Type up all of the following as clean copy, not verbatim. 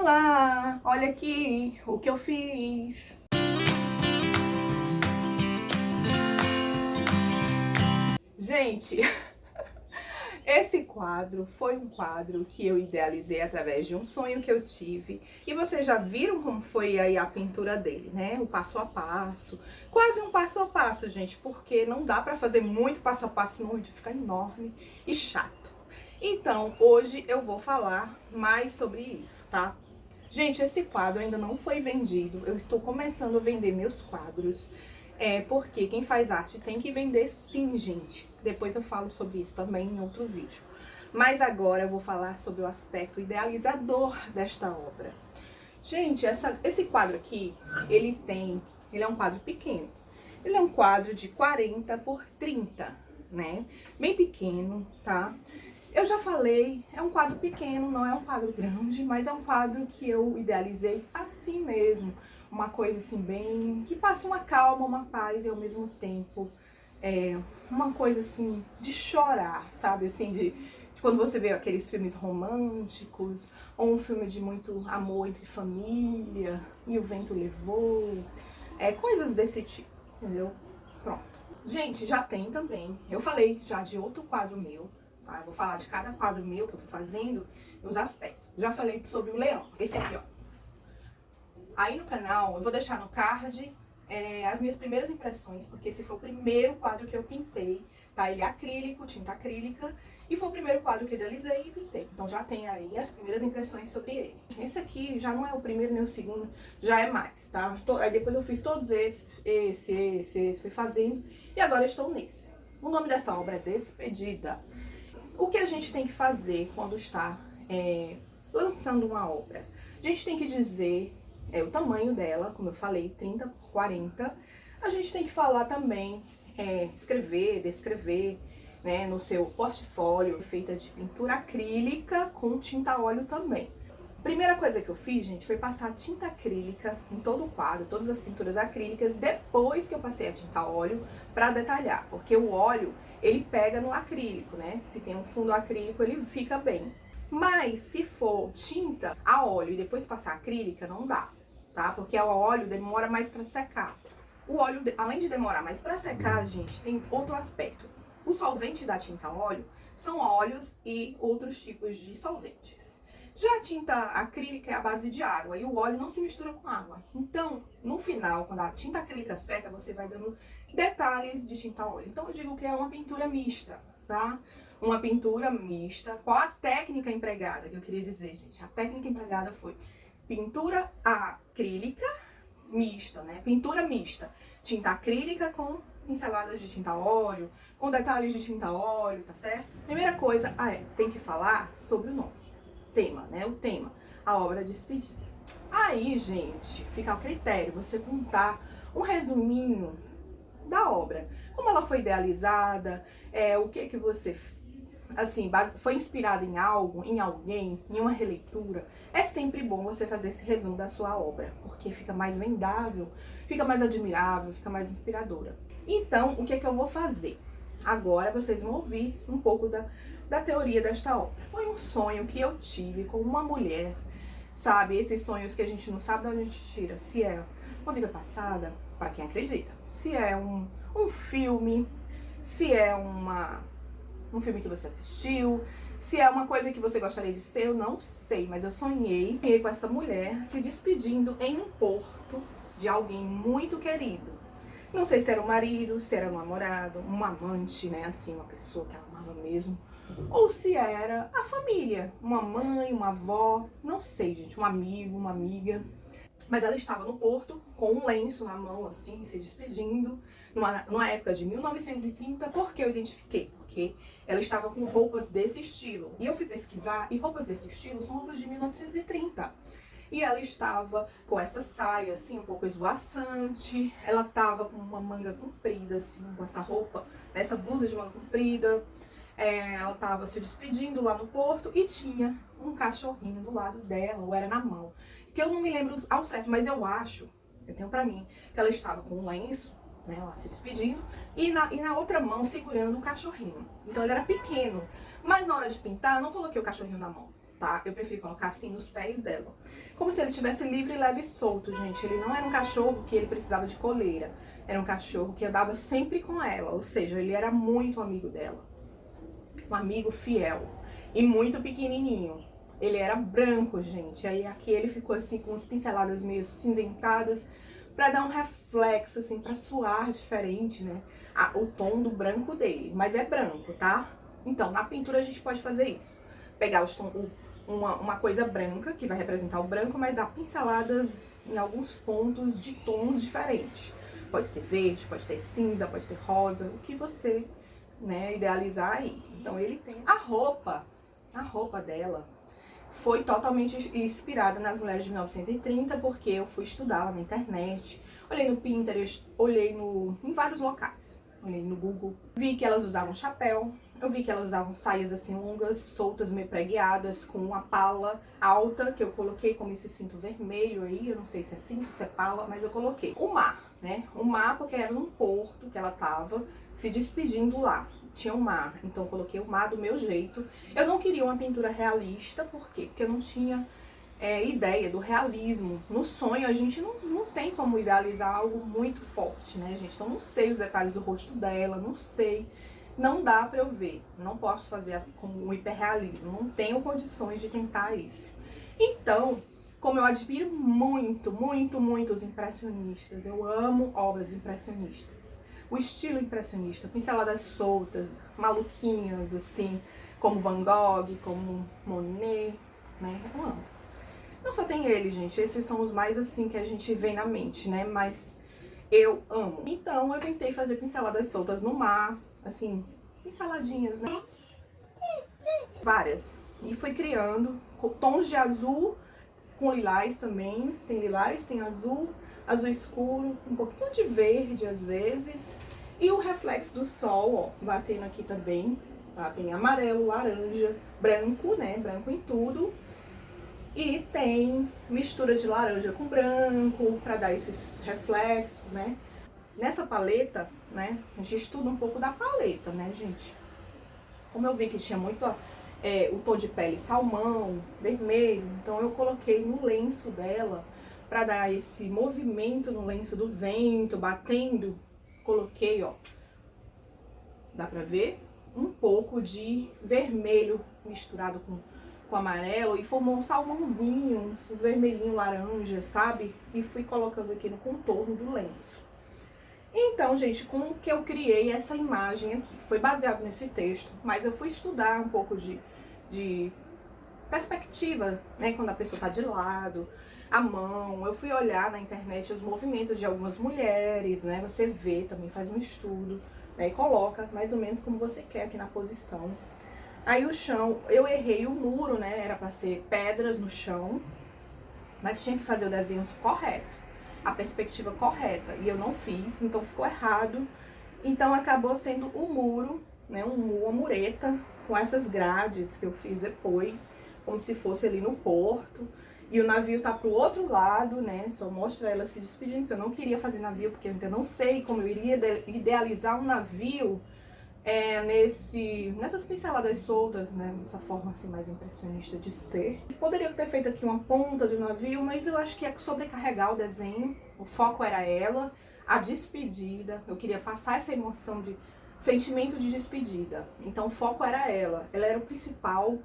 Olá, olha aqui o que eu fiz. Gente, esse quadro foi um quadro que eu idealizei através de um sonho que eu tive. E vocês já viram como foi aí a pintura dele, né? O passo a passo. Quase um passo a passo, gente, porque não dá pra fazer muito passo a passo, senão o vídeo fica enorme e chato. Então, hoje eu vou falar mais sobre isso, tá? Gente, esse quadro ainda não foi vendido. Eu estou começando a vender meus quadros. Porque quem faz arte tem que vender sim, gente. Depois eu falo sobre isso também em outro vídeo. Mas agora eu vou falar sobre o aspecto idealizador desta obra. Gente, esse quadro aqui, ele é um quadro pequeno. Ele é um quadro de 40 por 30, né? Bem pequeno, tá? Eu já falei, é um quadro pequeno, não é um quadro grande, mas é um quadro que eu idealizei assim mesmo. Uma coisa assim bem... que passa uma calma, uma paz e ao mesmo tempo uma coisa assim de chorar, sabe? Assim, de quando você vê aqueles filmes românticos, ou um filme de muito amor entre família, e o vento levou, coisas desse tipo, entendeu? Pronto. Gente, já tem também, eu falei já de outro quadro meu, tá? Eu vou falar de cada quadro meu que eu tô fazendo, os aspectos. Já falei sobre o leão, esse aqui, ó. Aí no canal, eu vou deixar no card as minhas primeiras impressões, porque esse foi o primeiro quadro que eu pintei, tá? Ele é acrílico, tinta acrílica, e foi o primeiro quadro que eu idealizei e pintei. Então já tem aí as primeiras impressões sobre ele. Esse aqui já não é o primeiro nem o segundo, já é mais, tá? Aí depois eu fiz todos esse, fui fazendo, e agora eu estou nesse. O nome dessa obra é Despedida. O que a gente tem que fazer quando está lançando uma obra? A gente tem que dizer o tamanho dela, como eu falei, 30 por 40. A gente tem que falar também, escrever, descrever, né, no seu portfólio, feita de pintura acrílica com tinta a óleo também. Primeira coisa que eu fiz, gente, foi passar tinta acrílica em todo o quadro, todas as pinturas acrílicas, depois que eu passei a tinta a óleo para detalhar, porque o óleo, ele pega no acrílico, né? Se tem um fundo acrílico, ele fica bem. Mas se for tinta a óleo e depois passar acrílica, não dá, tá? Porque o óleo demora mais para secar. O óleo, além de demorar mais para secar, gente, tem outro aspecto. O solvente da tinta a óleo são óleos e outros tipos de solventes. Já a tinta acrílica é a base de água e o óleo não se mistura com água. Então, no final, quando a tinta acrílica seca, você vai dando detalhes de tinta a óleo. Então, eu digo que é uma pintura mista, tá? Uma pintura mista. Qual a técnica empregada que eu queria dizer, gente? A técnica empregada foi pintura acrílica mista, né? Pintura mista. Tinta acrílica com pinceladas de tinta a óleo, com detalhes de tinta a óleo, tá certo? Primeira coisa, tem que falar sobre o nome. Tema, né? O tema, a obra Despedida. Aí, gente, fica ao critério você contar um resuminho da obra, como ela foi idealizada, o que você, assim, foi inspirada em algo, em alguém, em uma releitura. É sempre bom você fazer esse resumo da sua obra, porque fica mais vendável, fica mais admirável, fica mais inspiradora. Então, o que é que eu vou fazer? Agora vocês vão ouvir um pouco da teoria desta obra. Foi um sonho que eu tive com uma mulher, sabe? Esses sonhos que a gente não sabe de onde a gente tira. Se é uma vida passada, para quem acredita. Se é um filme, se é um filme que você assistiu, se é uma coisa que você gostaria de ser, eu não sei. Mas eu sonhei com essa mulher se despedindo em um porto de alguém muito querido. Não sei se era um marido, se era um namorado, um amante, né, assim, uma pessoa que ela amava mesmo. Ou se era a família, uma mãe, uma avó, não sei, gente, um amigo, uma amiga. Mas ela estava no porto, com um lenço na mão, assim, se despedindo, numa época de 1930. Por que eu identifiquei? Porque ela estava com roupas desse estilo. E eu fui pesquisar, e roupas desse estilo são roupas de 1930. E ela estava com essa saia, assim, um pouco esvoaçante. Ela estava com uma manga comprida, assim, com essa roupa, essa blusa de manga comprida. Ela estava se despedindo lá no porto e tinha um cachorrinho do lado dela, ou era na mão. Que eu não me lembro ao certo, mas eu acho, eu tenho pra mim, que ela estava com um lenço, né, lá se despedindo, e na outra mão segurando o cachorrinho. Então ele era pequeno, mas na hora de pintar eu não coloquei o cachorrinho na mão. tá? Eu preferi colocar assim nos pés dela. Como se ele tivesse livre, leve e solto, gente. Ele não era um cachorro que ele precisava de coleira. Era um cachorro que andava sempre com ela, ou seja, ele era muito amigo dela. Um amigo fiel e muito pequenininho. Ele era branco, gente. Aí aqui ele ficou assim com as pinceladas meio cinzentadas pra dar um reflexo, assim, pra suar diferente, né? O tom do branco dele. Mas é branco, tá? Então, na pintura a gente pode fazer isso. Pegar os tons, uma coisa branca, que vai representar o branco, mas dar pinceladas em alguns pontos de tons diferentes. Pode ter verde, pode ter cinza, pode ter rosa, o que você, né, idealizar aí. Então ele tem a roupa dela foi totalmente inspirada nas mulheres de 1930, porque eu fui estudar lá na internet, olhei no Pinterest, olhei em vários locais, olhei no Google, vi que elas usavam chapéu, eu vi que elas usavam saias assim longas, soltas, meio pregueadas, com uma pala alta, que eu coloquei como esse cinto vermelho aí, eu não sei se é cinto, se é pala, mas eu coloquei. O mar, né? O mar, porque era num porto que ela tava se despedindo lá. Tinha um mar, então eu coloquei o mar do meu jeito. Eu não queria uma pintura realista, por quê? Porque eu não tinha ideia do realismo. No sonho a gente não tem como idealizar algo muito forte, né, gente? Então não sei os detalhes do rosto dela, não sei. Não dá pra eu ver, não posso fazer com um hiperrealismo, não tenho condições de tentar isso. Então, como eu admiro muito, muito, muito os impressionistas, eu amo obras impressionistas. O estilo impressionista, pinceladas soltas, maluquinhas, assim, como Van Gogh, como Monet, né? Eu amo. Não só tem ele, gente, esses são os mais, assim, que a gente vê na mente, né? Mas eu amo. Então, eu tentei fazer pinceladas soltas no mar, assim, pinceladinhas, né? Várias. E fui criando com tons de azul, com lilás também. Tem lilás, tem azul, azul escuro, um pouquinho de verde às vezes. E o reflexo do sol, ó, batendo aqui também. Tá? Tem amarelo, laranja, branco, né? Branco em tudo. E tem mistura de laranja com branco, pra dar esses reflexos, né? Nessa paleta, né, a gente estuda um pouco da paleta, né, gente? Como eu vi que tinha muito o tom de pele salmão, vermelho, então eu coloquei no lenço dela, pra dar esse movimento no lenço do vento, batendo, coloquei, ó, dá pra ver? Um pouco de vermelho misturado com amarelo e formou um salmãozinho, um vermelhinho laranja, sabe? E fui colocando aqui no contorno do lenço. Então, gente, como que eu criei essa imagem aqui? Foi baseado nesse texto, mas eu fui estudar um pouco de perspectiva, né? Quando a pessoa tá de lado, a mão. Eu fui olhar na internet os movimentos de algumas mulheres, né? Você vê, também faz um estudo, né? E coloca mais ou menos como você quer aqui na posição. Aí o chão, eu errei o muro, né? Era pra ser pedras no chão, mas tinha que fazer o desenho correto, a perspectiva correta, e eu não fiz, então ficou errado. Então acabou sendo o muro, né, uma mureta com essas grades que eu fiz depois, como se fosse ali no porto. E o navio tá pro outro lado, né, só mostra ela se despedindo, porque eu não queria fazer navio, porque eu ainda não sei como eu iria idealizar um navio nessas pinceladas soltas, né, dessa forma assim mais impressionista de ser. Poderia ter feito aqui uma ponta do navio, mas eu acho que é sobrecarregar o desenho. O foco era ela, a despedida. Eu queria passar essa emoção de sentimento de despedida. Então o foco era ela. Ela era o principal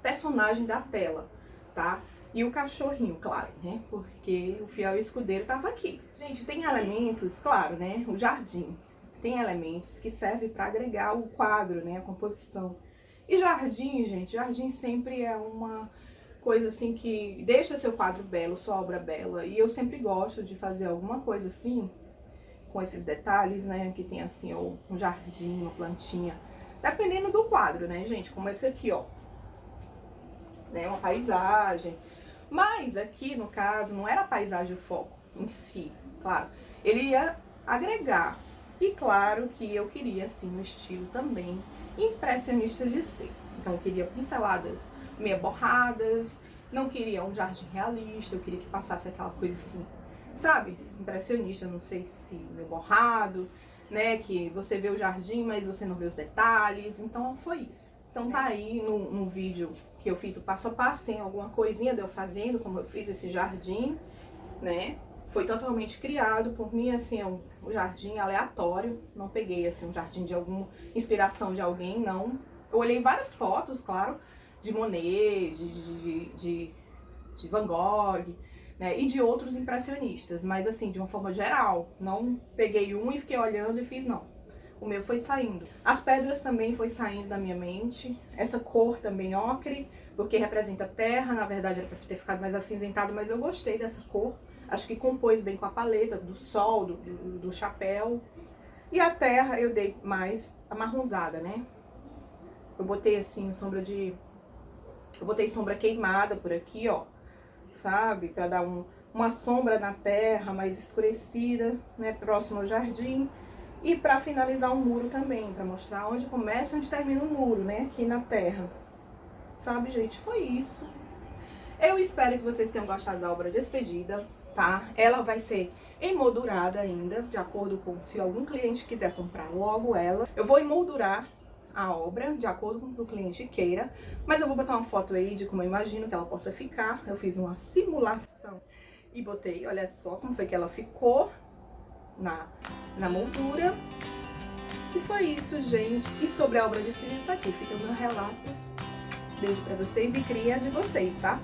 personagem da tela, tá? E o cachorrinho, claro, né? Porque o fiel escudeiro tava aqui. Gente, tem elementos, claro, né? O jardim. Tem elementos que servem para agregar o quadro, né, a composição. E jardim, gente, jardim sempre é uma coisa assim que deixa seu quadro belo, sua obra bela. E eu sempre gosto de fazer alguma coisa assim, com esses detalhes, né, que tem assim, ou um jardim, uma plantinha. Dependendo do quadro, né, gente, como esse aqui, ó. Né, uma paisagem. Mas aqui, no caso, não era a paisagem o foco em si, claro. Ele ia agregar. E claro que eu queria, assim, um estilo também impressionista de ser. Então eu queria pinceladas meio borradas, não queria um jardim realista, eu queria que passasse aquela coisa assim, sabe? Impressionista, não sei se meio borrado, né? Que você vê o jardim, mas você não vê os detalhes. Então foi isso. Então tá aí no vídeo que eu fiz o passo a passo, tem alguma coisinha de eu fazendo, como eu fiz esse jardim, né? Foi totalmente criado por mim, assim, é um jardim aleatório. Não peguei, assim, um jardim de alguma inspiração de alguém, não. Eu olhei várias fotos, claro, de Monet, de Van Gogh, né? E de outros impressionistas. Mas, assim, de uma forma geral. Não peguei um e fiquei olhando e fiz, não. O meu foi saindo. As pedras também foi saindo da minha mente. Essa cor também ocre, porque representa terra. Na verdade, era pra ter ficado mais acinzentado, mas eu gostei dessa cor. Acho que compôs bem com a paleta do sol, do chapéu. E a terra eu dei mais amarronzada, né? Eu botei assim, eu botei sombra queimada por aqui, ó. Sabe? Pra dar uma sombra na terra mais escurecida, né? Próximo ao jardim. E pra finalizar o muro também, pra mostrar onde começa e onde termina o muro, né? Aqui na terra. Sabe, gente? Foi isso. Eu espero que vocês tenham gostado da obra Despedida, tá? Ela vai ser emoldurada ainda, de acordo com se algum cliente quiser comprar logo ela. Eu vou emoldurar a obra, de acordo com o que o cliente queira, mas eu vou botar uma foto aí de como eu imagino que ela possa ficar. Eu fiz uma simulação e botei, olha só como foi que ela ficou na moldura. E foi isso, gente. E sobre a obra Despedida tá aqui, fica o meu relato. Beijo pra vocês e cria de vocês, tá?